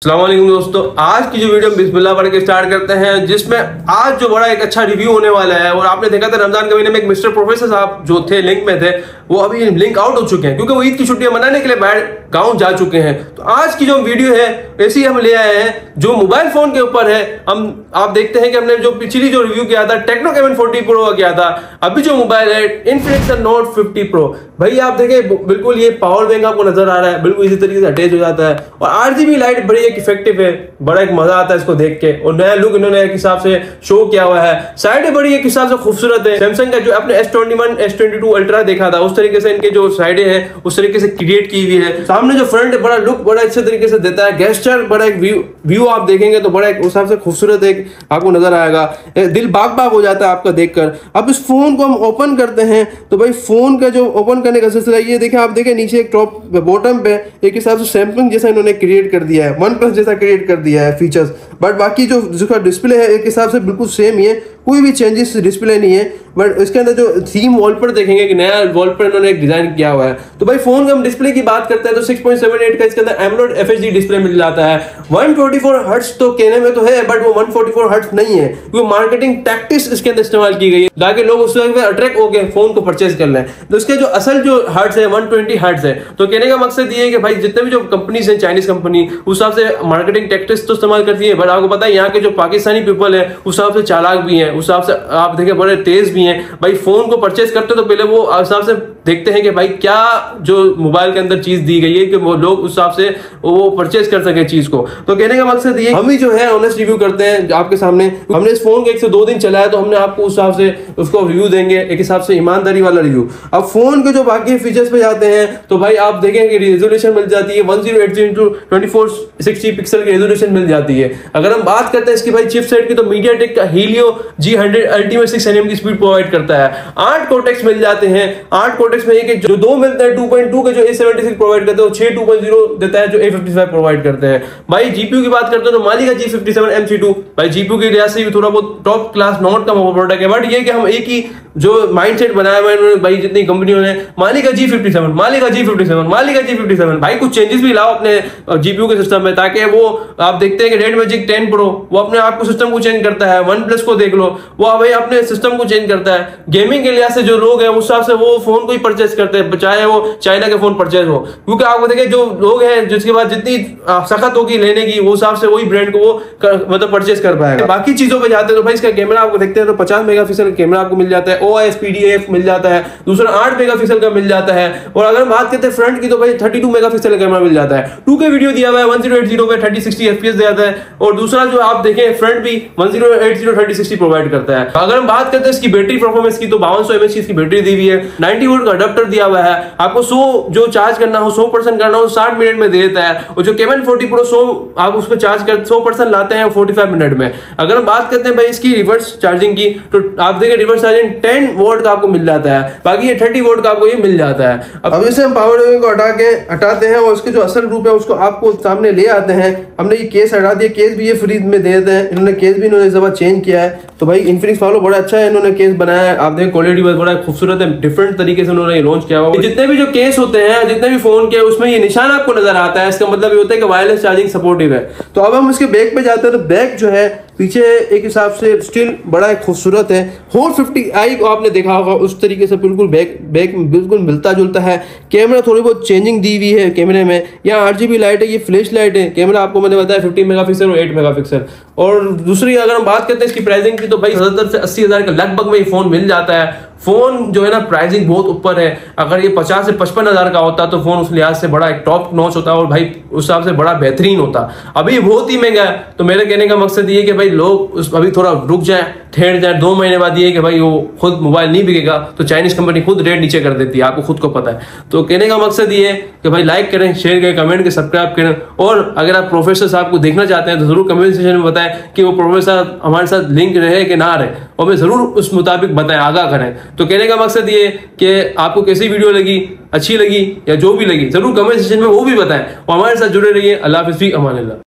अस्सलाम वालेकुम दोस्तों, आज की जो वीडियो हम बिस्मिल्लाह पढ़ के स्टार्ट करते हैं, जिसमें आज जो बड़ा एक अच्छा रिव्यू होने वाला है। और आपने देखा था रमजान के महीने में एक मिस्टर प्रोफेसर साहब जो थे लिंक में थे, वो अभी लिंक आउट हो चुके हैं क्योंकि वो ईद की छुट्टियां मनाने के लिए बाहर गांव जा चुके हैं। तो आज की जो वीडियो है ऐसी हम ले आए हैं जो मोबाइल फोन के ऊपर है। आप देखते हैं कि हमने जो पिछली जो रिव्यू किया था टेक्नो Camon 40 Pro का किया था। अभी जो मोबाइल है इन्फिनिक्स नोट 50 Pro, भाई आप देखें बिल्कुल ये पावर बैंक आपको नजर आ रहा है, बिल्कुल इसी तरीके से अटैच हो जाता है। और RGB लाइट बड़ी एक इफेक्टिव है, बड़ा एक मजा आता है इसको देख के। और नया लुक इन्होंने एक हिसाब से शो किया हुआ है। साइड बड़ी एक हिसाब से खूबसूरत है। सैमसंग का जो अपने S21 S22 अल्ट्रा देखा था उस तरीके से इनके जो साइडें हैं उस तरीके से क्रिएट की हुई है। सामने जो फ्रंट है बड़ा लुक बड़ा अच्छे तरीके से देता है। गेस्चर बड़ा एक व्यू आप देखेंगे तो बड़ा एक उस हिसाब से खूबसूरत एक आपको नजर आएगा, दिल बाग बाग हो जाता है आपका देखकर। अब इस फोन को हम ओपन करते हैं तो भाई फोन का जो ओपन करने का सिलसिला ये देखें, आप देखें नीचे एक टॉप बॉटम पे एक हिसाब से सैमसंग जैसा इन्होंने क्रिएट कर दिया है, OnePlus जैसा क्रिएट कर दिया है फीचर्स। बट बाकी जो जिसका डिस्प्ले है एक हिसाब से बिल्कुल सेम ही है, कोई भी चेंजेस डिस्प्ले नहीं है। बट इसके अंदर जो थीम वॉलपेपर देखेंगे कि नया वॉलपेपर इन्होंने एक डिजाइन किया हुआ है। तो भाई फोन का हम डिस्प्ले की बात करते हैं तो 6.78 का इसके अंदर AMOLED FHD डिस्प्ले मिल जाता है। 144 हर्ट्ज तो कहने में तो है बट वो 144 हर्ट्ज नहीं है, क्योंकि मार्केटिंग टैक्टिक्स इसके अंदर इस्तेमाल की गई है ताकि लोग उस वक्त अट्रैक्ट होकर फोन को परचेज कर लें। तो इसके जो असल जो हर्ट्ज है 120 हर्ट्ज है। तो कहने का मकसद ये है कि भाई जितने भी जो कंपनीज है चाइनीज कंपनी उस हिसाब से मार्केटिंग टैक्टिक्स तो इस्तेमाल करती है, बट आपको पता है यहाँ के जो पाकिस्तानी पीपल है उस हिसाब से चालाक भी है, उस हिसाब से आप देखें बड़े तेज भी हैं। भाई फोन को परचेज करते तो पहले वो हिसाब से देखते हैं कि भाई क्या जो मोबाइल के अंदर चीज दी गई है कि वो लोग उस हिसाब से वो परचेज कर सके चीज को। तो कहने का मकसद ये हम ही जो है ऑनेस्ट रिव्यू करते हैं आपके सामने। हमने इस फोन को 1 से 2 दिन चलाया तो हमने आपको उस हिसाब से उसको रिव्यू देंगे, एक हिसाब से ईमानदारी वाला रिव्यू। अब फोन के जो बाकी फीचर्स पे जाते हैं तो भाई आप देखेंगे रेजोल्यूशन मिल जाती है 1080x2460 पिक्सल की रेजोल्यूशन मिल जाती है। अगर हम बात करते हैं इसकी भाई चिपसेट की तो MediaTek का Helio G100 अल्टीमेट 6 nm की स्पीड प्रोवाइड करता है। 8 कोटेक्स मिल जाते हैं। 8 कोटेक्स में एक जो 2 मिलते हैं 2.2 के जो A76 प्रोवाइड करते हैं, 6 2.0 देता है जो A55 प्रोवाइड करते हैं। भाई जीपीयू की बात करते हैं तो मालिका G57 MC2 भाई जीपीयू के लिहाज से भी थोड़ा बहुत टॉप क्लास नोट का प्रोडक्ट है। बट ये कि हम एक ही जो माइंडसेट बनाया हुआ है भाई जितनी कंपनियों ने मालिका G57 मालिका G57 मालिका G57, भाई कुछ चेंजेस भी लाओ अपने जीपीयू के सिस्टम में, ताकि वो आप देखते हैं कि Red Magic 10 Pro वो अपने आप को सिस्टम को चेंज करता है। OnePlus को देख लो वो भाई अपने सिस्टम को चेंज करता है। गेमिंग के लिहाज से जो लोग हैं उस हिसाब से वो फोन को ही परचेज करते हैं, चाहे वो चाइना के फोन परचेज हो, क्योंकि आपको देखें जो लोग हैं जिसके बाद जितनी सख्त होगी लेने की वो हिसाब से वही ब्रांड को वो मतलब परचेज कर पाएगा। बाकी चीजों पे जाते हैं तो भाई इसका कैमरा आपको देखते हैं तो 50 मेगापिक्सल का कैमरा आपको मिल जाता है, OIS PDAF मिल जाता है, दूसरा 8 मेगापिक्सल का मिल जाता है। और अगर हम बात करते हैं फ्रंट की तो भाई 32 मेगापिक्सल का कैमरा मिल जाता है। 2K वीडियो दिया हुआ है 1080 पे 3060 FPS दिया जाता है। और दूसरा जो आप देखें फ्रंट भी 1080 3060 प्रोवाइड करता है। अगर हम बात करते हैं इसकी बैटरी परफॉर्मेंस की तो 5200 mAh की इसकी बैटरी दी हुई है। 90 वोल्ट का अडेप्टर दिया हुआ है। आपको 100 जो चार्ज करना हो 100% करना हो 60 मिनट में दे देता है। और जो Camon 40 Pro 100 आप उस पर चार्ज कर 100% लाते हैं 45 मिनट में। अगर हम बात करते हैं भाई इसकी रिवर्स चार्जिंग की तो आप देखें रिवर्स चार्जिंग 10 वोल्ट का आपको मिल जाता है, बाकी ये 30 वोल्ट का आपको ये मिल जाता है। अब इसे हम पावर बैंक को हटाते हैं और उसके जो असल रूप है उसको आपको सामने ले आते हैं। हमने ये केस हटा दिया, केस भी ये फ्री में दे देते हैं। इन्होंने केस भी इन्होंने इस दफा चेंज किया है। तो भाई इन्फिनिक्स वालों बड़ा अच्छा है इन्होंने केस बनाया है। आप देखें क्वालिटी बड़ा खूबसूरत है, डिफरेंट तरीके से उन्होंने लॉन्च किया हुआ। जितने भी जो केस होते हैं जितने भी फोन के उसमें ये निशान आपको नजर आता है, इसका मतलब ये होता है कि वायरलेस चार्जिंग सपोर्टिव है। तो अब हम इसके बैक पे जाते हैं तो बैक जो है पीछे एक हिसाब से स्टिल बड़ा खूबसूरत है। Hot 50i को आपने देखा होगा उस तरीके से बिल्कुल बैक बिल्कुल मिलता जुलता है। कैमरा थोड़ी बहुत चेंजिंग दी हुई है कैमरे में। यहाँ RGB लाइट है, ये फ्लैश लाइट है। कैमरा आपको मैंने बताया 15 मेगापिक्सल और 8 मेगापिक्सल। और दूसरी अगर हम बात करते हैं इसकी प्राइसिंग की तो भाई 70 से 80 हज़ार के लगभग में ये फोन मिल जाता है। फोन जो है ना प्राइसिंग बहुत ऊपर है। अगर ये 50 से 55 हज़ार का होता तो फोन उस लिहाज से बड़ा एक टॉप नॉच होता और भाई उस हिसाब से बड़ा बेहतरीन होता। अभी बहुत ही महंगा है। तो मेरे कहने का मकसद ये कि भाई लोग अभी थोड़ा रुक जाए, ठहर जाए। 2 महीने बाद ये कि भाई वो खुद मोबाइल नहीं बिकेगा तो चाइनीज कंपनी खुद रेट नीचे कर देती है, आपको खुद को पता है। तो कहने का मकसद ये है कि भाई लाइक करें, शेयर करें, कमेंट करें, सब्सक्राइब करें। और अगर आप प्रोफेसर साहब को देखना चाहते हैं तो जरूर कमेंट सेक्शन में बताएं कि वो प्रोफेसर हमारे साथ लिंक रहे कि ना रहे, और मैं जरूर उस मुताबिक बताएं, आगाह करें। तो कहने का मकसद ये कि आपको कैसी वीडियो लगी, अच्छी लगी या जो भी लगी, जरूर कमेंट सेक्शन में वो भी बताएं। और हमारे साथ जुड़े रहिए। अल्लाह हाफिज़, अमान अल्लाह।